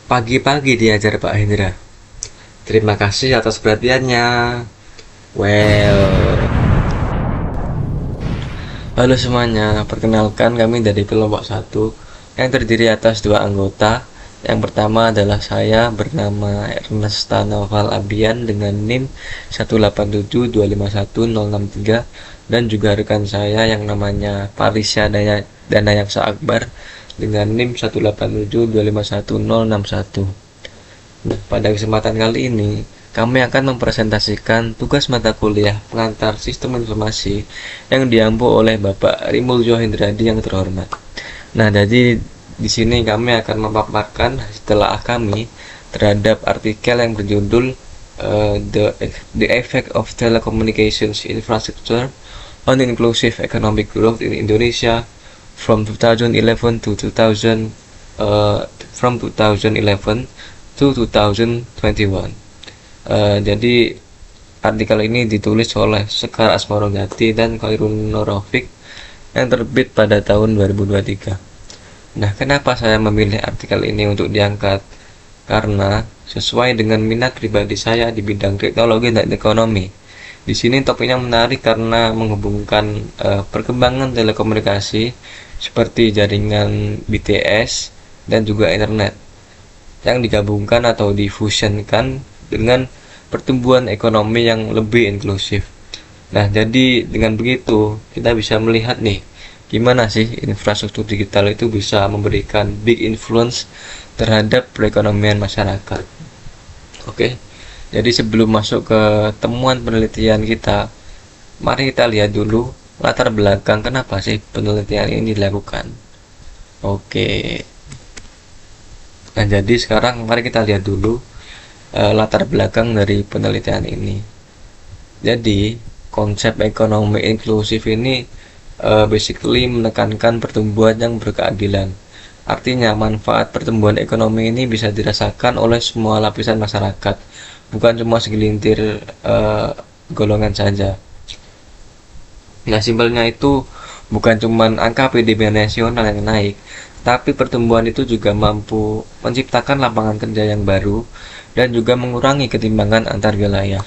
Pagi-pagi diajar Pak Hendra. Terima kasih atas perhatiannya. Well, halo semuanya. Perkenalkan kami dari kelompok satu yang terdiri atas dua anggota. Yang pertama adalah saya bernama Ernesta Noval Abian dengan NIM 187251063 dan juga rekan saya yang namanya Parisya Danayaksa Akbar dengan NIM 187251061. Nah, pada kesempatan kali ini, kami akan mempresentasikan tugas mata kuliah pengantar sistem informasi yang diampu oleh Bapak Rimuljo Hendradi yang terhormat. Nah, jadi di sini kami akan memaparkan hasil telaah kami terhadap artikel yang berjudul The Effect of Telecommunications Infrastructure on Inclusive Economic Growth in Indonesia from 2011 to 2021. Jadi artikel ini ditulis oleh Sekar Asmarogati dan Khairun Nurofik yang terbit pada tahun 2023. Nah, kenapa saya memilih artikel ini untuk diangkat? Karena sesuai dengan minat pribadi saya di bidang teknologi dan ekonomi. Di sini topiknya menarik karena menghubungkan perkembangan telekomunikasi seperti jaringan BTS dan juga internet yang digabungkan atau difusionkan dengan pertumbuhan ekonomi yang lebih inklusif. Nah, jadi dengan begitu kita bisa melihat nih, gimana sih infrastruktur digital itu bisa memberikan big influence terhadap perekonomian masyarakat. Oke, jadi sebelum masuk ke temuan penelitian kita, mari kita lihat dulu latar belakang kenapa sih penelitian ini dilakukan. Oke, nah jadi sekarang mari kita lihat dulu latar belakang dari penelitian ini. Jadi konsep ekonomi inklusif ini basically menekankan pertumbuhan yang berkeadilan. Artinya manfaat pertumbuhan ekonomi ini bisa dirasakan oleh semua lapisan masyarakat, bukan cuma segelintir golongan saja. Nah, simpelnya itu bukan cuma angka PDB nasional yang naik, tapi pertumbuhan itu juga mampu menciptakan lapangan kerja yang baru dan juga mengurangi ketimpangan antar wilayah.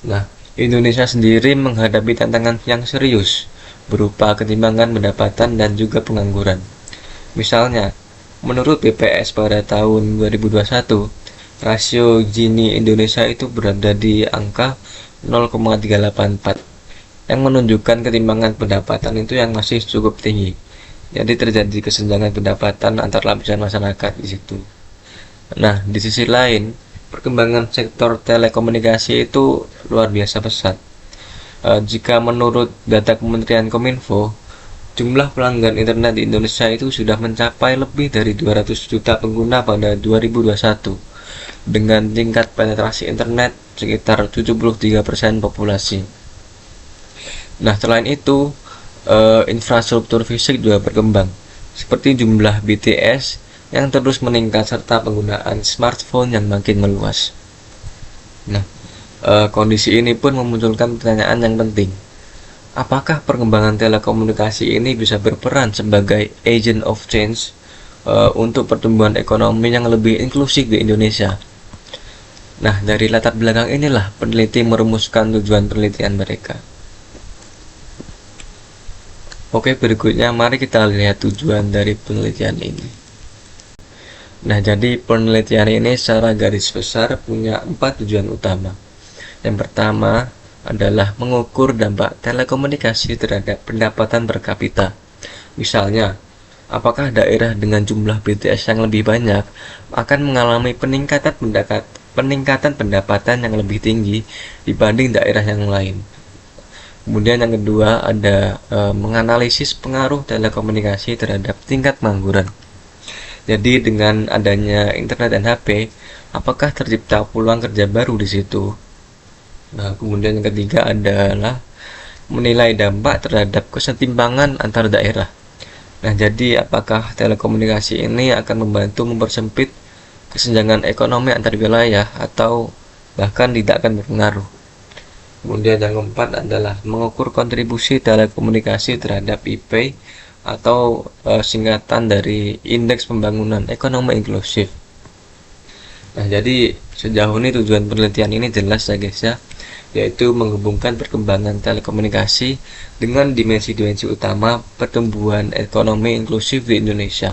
Nah, Indonesia sendiri menghadapi tantangan yang serius berupa ketimpangan pendapatan dan juga pengangguran. Misalnya, menurut BPS pada tahun 2021, rasio Gini Indonesia itu berada di angka 0,384 yang menunjukkan ketimpangan pendapatan itu yang masih cukup tinggi. Jadi terjadi kesenjangan pendapatan antar lapisan masyarakat di situ. Nah, di sisi lain, perkembangan sektor telekomunikasi itu luar biasa pesat. Jika menurut data Kementerian Kominfo, jumlah pelanggan internet di Indonesia itu sudah mencapai lebih dari 200 juta pengguna pada 2021 dengan tingkat penetrasi internet sekitar 73% populasi. Nah, selain itu, infrastruktur fisik juga berkembang, seperti jumlah BTS yang terus meningkat serta penggunaan smartphone yang makin meluas. Nah, kondisi ini pun memunculkan pertanyaan yang penting. Apakah perkembangan telekomunikasi ini bisa berperan sebagai agent of change untuk pertumbuhan ekonomi yang lebih inklusif di Indonesia? Nah, dari latar belakang inilah peneliti merumuskan tujuan penelitian mereka. Oke, berikutnya mari kita lihat tujuan dari penelitian ini. Nah, jadi penelitian ini secara garis besar punya 4 tujuan utama. Yang pertama adalah mengukur dampak telekomunikasi terhadap pendapatan per kapita. Misalnya, apakah daerah dengan jumlah BTS yang lebih banyak akan mengalami peningkatan pendapatan yang lebih tinggi dibanding daerah yang lain. Kemudian yang kedua ada menganalisis pengaruh telekomunikasi terhadap tingkat pengangguran. Jadi dengan adanya internet dan HP, apakah tercipta peluang kerja baru di situ? Nah, kemudian yang ketiga adalah menilai dampak terhadap kesetimbangan antar daerah. Nah, jadi apakah telekomunikasi ini akan membantu mempersempit kesenjangan ekonomi antar wilayah atau bahkan tidak akan berpengaruh? Kemudian yang keempat adalah mengukur kontribusi telekomunikasi terhadap IP atau singkatan dari Indeks Pembangunan Ekonomi Inklusif. Nah, jadi sejauh ini tujuan penelitian ini jelas ya guys ya, yaitu menghubungkan perkembangan telekomunikasi dengan dimensi-dimensi utama pertumbuhan ekonomi inklusif di Indonesia.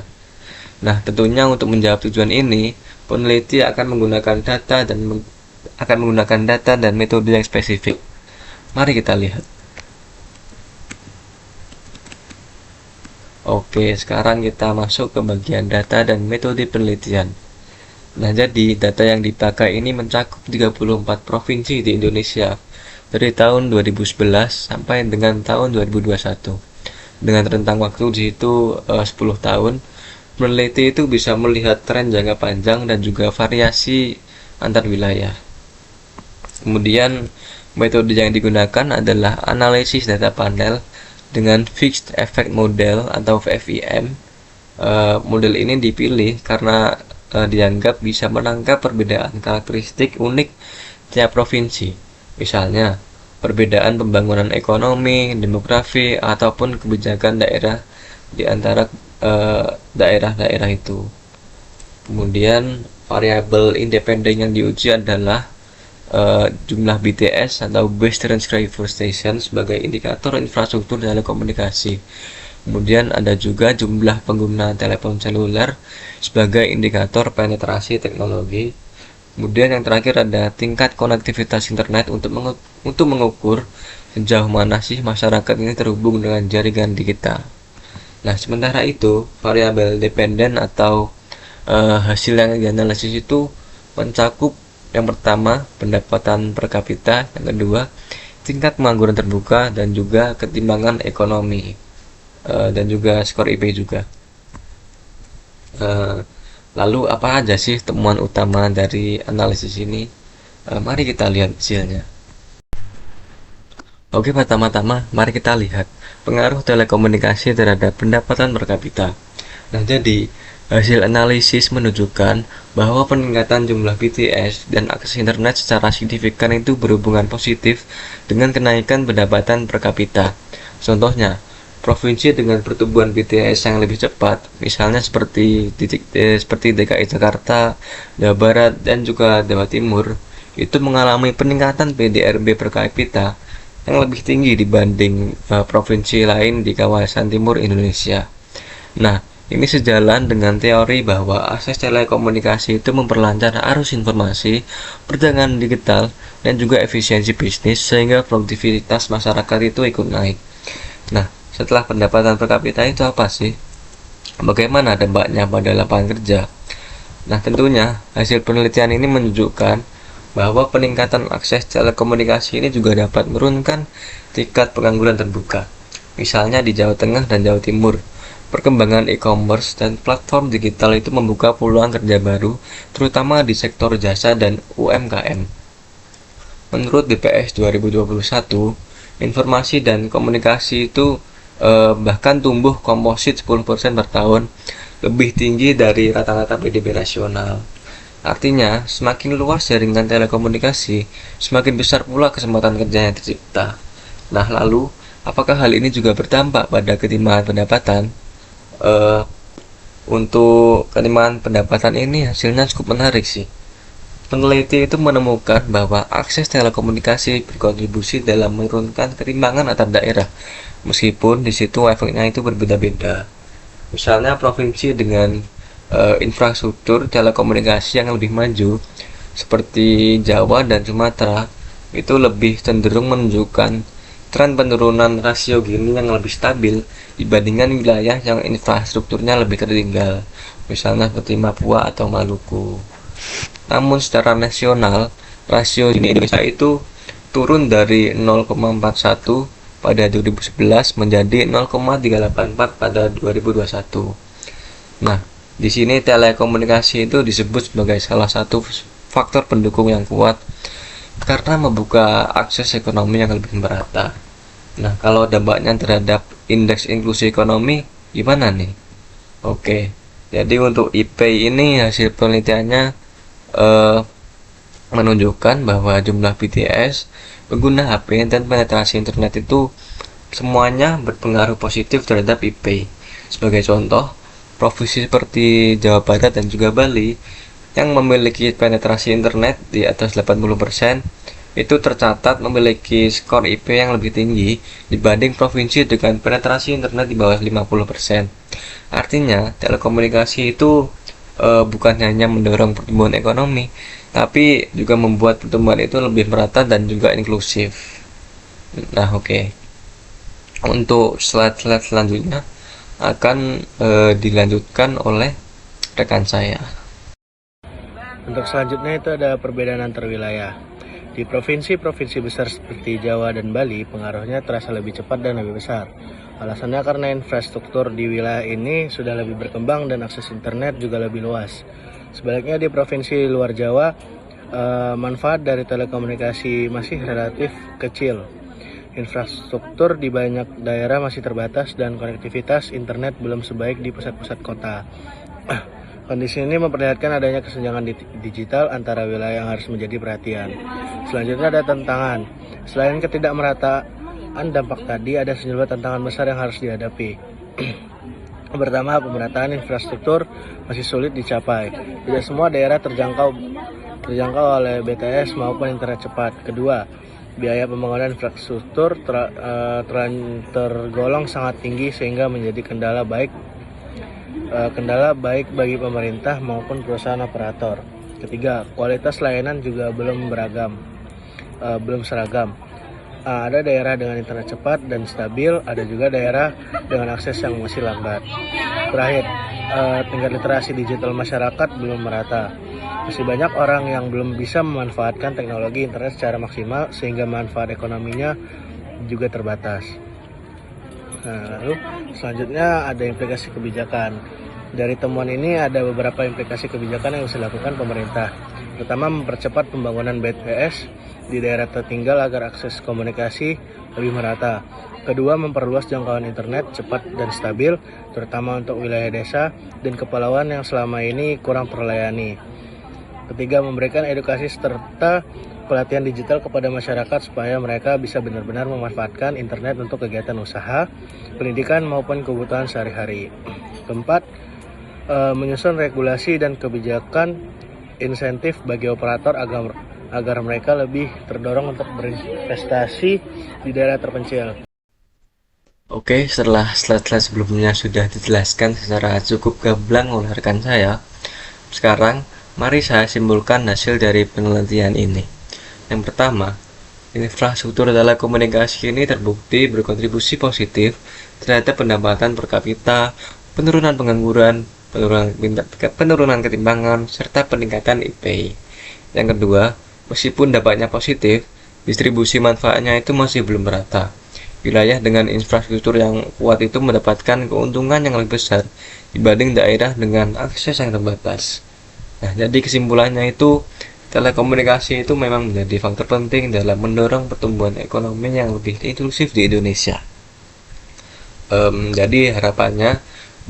Nah, tentunya untuk menjawab tujuan ini, peneliti akan menggunakan data dan metode yang spesifik. Mari kita lihat. Oke, sekarang kita masuk ke bagian data dan metode penelitian. Nah, jadi data yang dipakai ini mencakup 34 provinsi di Indonesia dari tahun 2011 sampai dengan tahun 2021. Dengan rentang waktu di situ 10 tahun, peneliti itu bisa melihat tren jangka panjang dan juga variasi antar wilayah. Kemudian, metode yang digunakan adalah analisis data panel dengan Fixed Effect Model atau FEM. Model ini dipilih karena dianggap bisa menangkap perbedaan karakteristik unik tiap provinsi. Misalnya, perbedaan pembangunan ekonomi, demografi, ataupun kebijakan daerah di antara daerah-daerah itu. Kemudian, variabel independen yang diuji adalah jumlah BTS atau Base Transceiver Station sebagai indikator infrastruktur telekomunikasi. Kemudian ada juga jumlah pengguna telepon seluler sebagai indikator penetrasi teknologi. Kemudian yang terakhir ada tingkat konektivitas internet untuk mengukur sejauh mana sih masyarakat ini terhubung dengan jaringan digital. Nah, sementara itu variabel dependen atau hasil yang dianalisis itu mencakup yang pertama pendapatan per kapita, yang kedua tingkat pengangguran terbuka, dan juga ketimbangan ekonomi, dan juga skor IP juga. Lalu apa aja sih temuan utama dari analisis ini? Mari kita lihat hasilnya. Oke, pertama-tama mari kita lihat pengaruh telekomunikasi terhadap pendapatan per kapita. Nah, jadi hasil analisis menunjukkan bahwa peningkatan jumlah BTS dan akses internet secara signifikan itu berhubungan positif dengan kenaikan pendapatan per kapita. Contohnya, provinsi dengan pertumbuhan BTS yang lebih cepat, misalnya seperti DKI Jakarta, Jawa Barat, dan juga Jawa Timur, itu mengalami peningkatan PDRB per kapita yang lebih tinggi dibanding provinsi lain di kawasan timur Indonesia. Nah, ini sejalan dengan teori bahwa akses telekomunikasi itu memperlancar arus informasi, perdagangan digital, dan juga efisiensi bisnis sehingga produktivitas masyarakat itu ikut naik. Nah, setelah pendapatan per kapita itu apa sih? Bagaimana dampaknya pada lapangan kerja? Nah, tentunya hasil penelitian ini menunjukkan bahwa peningkatan akses telekomunikasi ini juga dapat menurunkan tingkat pengangguran terbuka. Misalnya di Jawa Tengah dan Jawa Timur, perkembangan e-commerce dan platform digital itu membuka peluang kerja baru, terutama di sektor jasa dan UMKM. Menurut BPS 2021, informasi dan komunikasi itu bahkan tumbuh komposit 10% per tahun, lebih tinggi dari rata-rata PDB nasional. Artinya, semakin luas jaringan telekomunikasi, semakin besar pula kesempatan kerja yang tercipta. Nah, lalu, apakah hal ini juga berdampak pada ketimbangan pendapatan? Untuk ketimbangan pendapatan ini hasilnya cukup menarik sih. Peneliti itu menemukan bahwa akses telekomunikasi berkontribusi dalam menurunkan ketimbangan antar daerah, meskipun di situ efeknya itu berbeda-beda. Misalnya provinsi dengan infrastruktur telekomunikasi yang lebih maju seperti Jawa dan Sumatera itu lebih cenderung menunjukkan tren penurunan rasio Gini yang lebih stabil dibandingkan wilayah yang infrastrukturnya lebih tertinggal, misalnya seperti Papua atau Maluku. Namun secara nasional, rasio Gini Indonesia itu turun dari 0,41 pada 2011 menjadi 0,384 pada 2021. Nah, di sini telekomunikasi itu disebut sebagai salah satu faktor pendukung yang kuat karena membuka akses ekonomi yang lebih merata. Nah, kalau dampaknya terhadap indeks inklusi ekonomi gimana nih? Oke, jadi untuk IP ini hasil penelitiannya menunjukkan bahwa jumlah BTS, pengguna HP, dan penetrasi internet itu semuanya berpengaruh positif terhadap IP. Sebagai contoh, provinsi seperti Jawa Barat dan juga Bali yang memiliki penetrasi internet di atas 80% itu tercatat memiliki skor IP yang lebih tinggi dibanding provinsi dengan penetrasi internet di bawah 50%. Artinya, telekomunikasi itu bukan hanya mendorong pertumbuhan ekonomi, tapi juga membuat pertumbuhan itu lebih merata dan juga inklusif. Nah, oke. Untuk slide-slide selanjutnya akan dilanjutkan oleh rekan saya. Untuk selanjutnya itu ada perbedaan antar wilayah. Di provinsi-provinsi besar seperti Jawa dan Bali, pengaruhnya terasa lebih cepat dan lebih besar. Alasannya karena infrastruktur di wilayah ini sudah lebih berkembang dan akses internet juga lebih luas. Sebaliknya di provinsi luar Jawa, manfaat dari telekomunikasi masih relatif kecil. Infrastruktur di banyak daerah masih terbatas dan konektivitas internet belum sebaik di pusat-pusat kota. Kondisi ini memperlihatkan adanya kesenjangan digital antara wilayah yang harus menjadi perhatian. Selanjutnya ada tantangan. Selain ketidakmerataan dampak tadi, ada sejumlah tantangan besar yang harus dihadapi. Pertama, pemerataan infrastruktur masih sulit dicapai. Tidak semua daerah terjangkau oleh BTS maupun internet cepat. Kedua, biaya pembangunan infrastruktur tergolong sangat tinggi sehingga menjadi kendala baik bagi pemerintah maupun perusahaan operator. Ketiga, kualitas layanan juga belum seragam. Ada daerah dengan internet cepat dan stabil, ada juga daerah dengan akses yang masih lambat. Terakhir, tingkat literasi digital masyarakat belum merata. Masih banyak orang yang belum bisa memanfaatkan teknologi internet secara maksimal sehingga manfaat ekonominya juga terbatas. Nah, lalu selanjutnya ada implikasi kebijakan. Dari temuan ini ada beberapa implikasi kebijakan yang bisa dilakukan pemerintah. Pertama, mempercepat pembangunan BTS di daerah tertinggal agar akses komunikasi lebih merata. Kedua, memperluas jangkauan internet cepat dan stabil, terutama untuk wilayah desa dan kepulauan yang selama ini kurang terlayani. Ketiga, memberikan edukasi serta pelatihan digital kepada masyarakat supaya mereka bisa benar-benar memanfaatkan internet untuk kegiatan usaha, pendidikan maupun kebutuhan sehari-hari. Keempat, menyusun regulasi dan kebijakan insentif bagi operator agar mereka lebih terdorong untuk berinvestasi di daerah terpencil. Oke, setelah slide-slide sebelumnya sudah dijelaskan secara cukup gamblang oleh rekan saya, sekarang mari saya simpulkan hasil dari penelitian ini. Yang pertama, infrastruktur telekomunikasi ini terbukti berkontribusi positif terhadap pendapatan per kapita, penurunan pengangguran, penurunan ketimpangan, serta peningkatan IP. Yang kedua, meskipun dampaknya positif, distribusi manfaatnya itu masih belum merata. Wilayah dengan infrastruktur yang kuat itu mendapatkan keuntungan yang lebih besar dibanding daerah dengan akses yang terbatas. Nah, jadi kesimpulannya itu telekomunikasi itu memang menjadi faktor penting dalam mendorong pertumbuhan ekonomi yang lebih inklusif di Indonesia. Jadi harapannya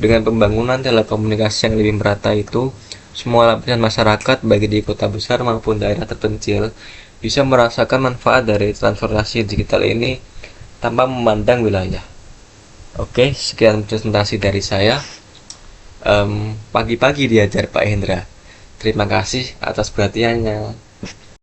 dengan pembangunan telekomunikasi yang lebih merata itu, semua lapisan masyarakat baik di kota besar maupun daerah terpencil bisa merasakan manfaat dari transformasi digital ini tanpa memandang wilayah. Oke, sekian presentasi dari saya. Pagi-pagi diajar Pak Hendra. Terima kasih atas perhatiannya.